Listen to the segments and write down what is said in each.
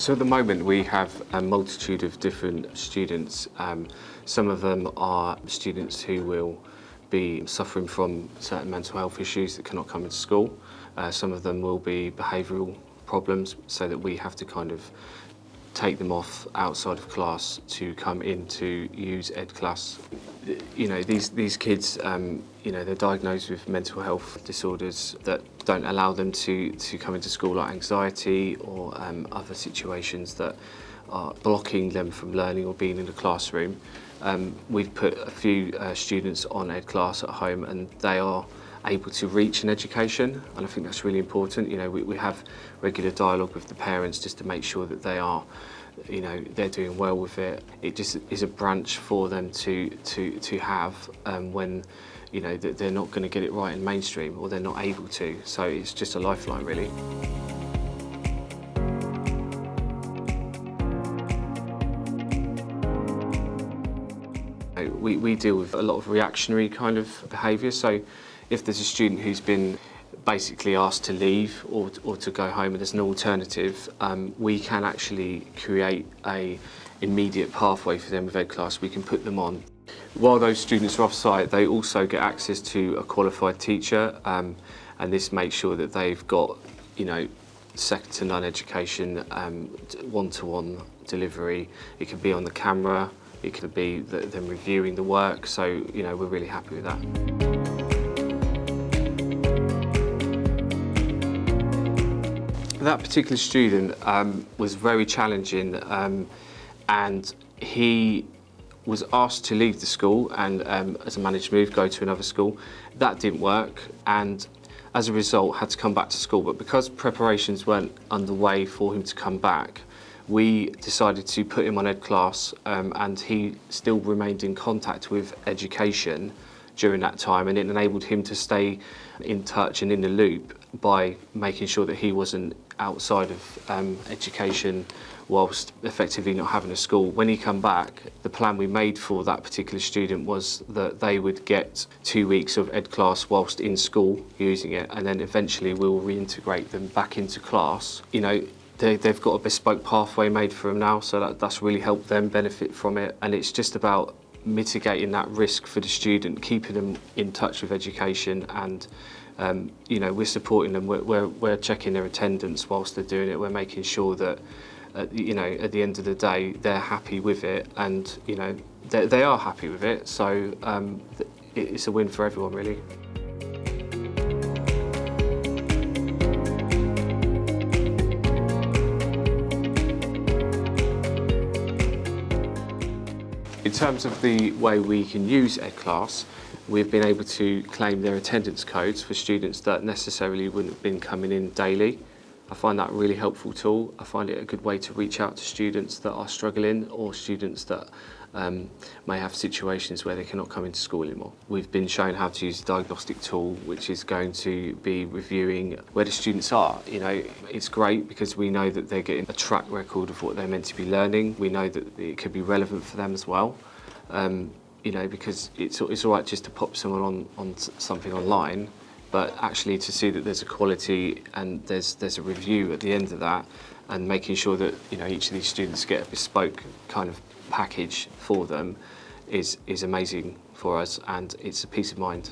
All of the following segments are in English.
So at the moment we have a multitude of different students. Some of them are students who will be suffering from certain mental health issues that cannot come into school. Some of them will be behavioural problems, so that we have to kind of take them off outside of class to come in to use EDClass. You know, these kids, you know, they're diagnosed with mental health disorders that don't allow them to come into school, like anxiety or other situations that are blocking them from learning or being in the classroom. We've put a few students on EDClass at home, and they are able to reach an education, and I think that's really important. You know, we have regular dialogue with the parents just to make sure that they are, you know, they're doing well with it. It just is a branch for them to have when, you know, that they're not going to get it right in mainstream, or they're not able to. So it's just a lifeline, really. We deal with a lot of reactionary kind of behaviour. So if there's a student who's been basically asked to leave or to go home and there's an alternative, we can actually create an immediate pathway for them with EDClass. We can put them on. While those students are off-site, they also get access to a qualified teacher, and this makes sure that they've got, you know, second to none education, one-to-one delivery. It could be on the camera, it could be them reviewing the work, so, you know, we're really happy with that. That particular student was very challenging, and he was asked to leave the school and, as a managed move, go to another school. That didn't work, and as a result had to come back to school. But because preparations weren't underway for him to come back, we decided to put him on EDClass, and he still remained in contact with education during that time, and it enabled him to stay in touch and in the loop by making sure that he wasn't outside of education whilst effectively not having a school. When he came back, the plan we made for that particular student was that they would get 2 weeks of EDClass whilst in school using it, and then eventually we'll reintegrate them back into class. You know, they've got a bespoke pathway made for them now, so that's really helped them benefit from it. And it's just about mitigating that risk for the student, keeping them in touch with education, and you know, we're supporting them. We're checking their attendance whilst they're doing it. We're making sure that you know, at the end of the day, they're happy with it, and you know, they are happy with it. So it's a win for everyone, really. In terms of the way we can use EDClass, we've been able to claim their attendance codes for students that necessarily wouldn't have been coming in daily. I find that a really helpful tool. I find it a good way to reach out to students that are struggling, or students that may have situations where they cannot come into school anymore. We've been shown how to use a diagnostic tool, which is going to be reviewing where the students are. You know, it's great because we know that they're getting a track record of what they're meant to be learning. We know that it could be relevant for them as well. You know, because it's all right just to pop someone on something online, but actually to see that there's a quality and there's a review at the end of that, and making sure that, you know, each of these students get a bespoke kind of package for them is amazing for us, and it's a peace of mind.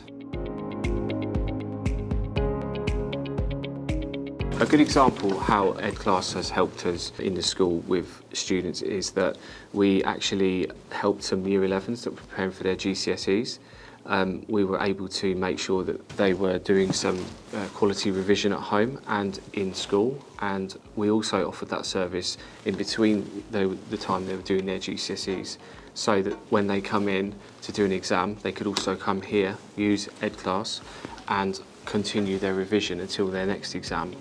A good example how EDClass has helped us in the school with students is that we actually helped some Year 11s that were preparing for their GCSEs. We were able to make sure that they were doing some quality revision at home and in school, and we also offered that service in between the time they were doing their GCSEs, so that when they come in to do an exam, they could also come here, use EDClass, and continue their revision until their next exam.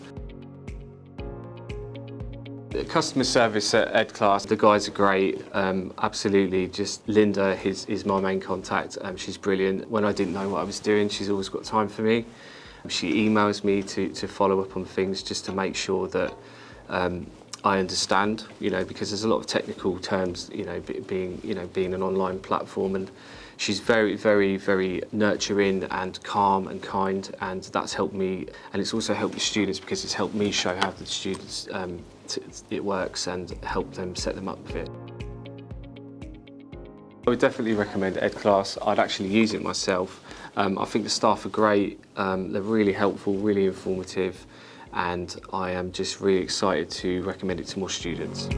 Customer service at EDClass, the guys are great, absolutely. Just Linda is my main contact. She's brilliant. When I didn't know what I was doing, she's always got time for me. She emails me to follow up on things, just to make sure that I understand, you know, because there's a lot of technical terms, you know, being an online platform, and She's very, very, very nurturing and calm and kind, and that's helped me, and it's also helped the students because it's helped me show how the students it works and help them set them up with it. I would definitely recommend EDClass. I'd actually use it myself. I think the staff are great, they're really helpful, really informative, and I am just really excited to recommend it to more students.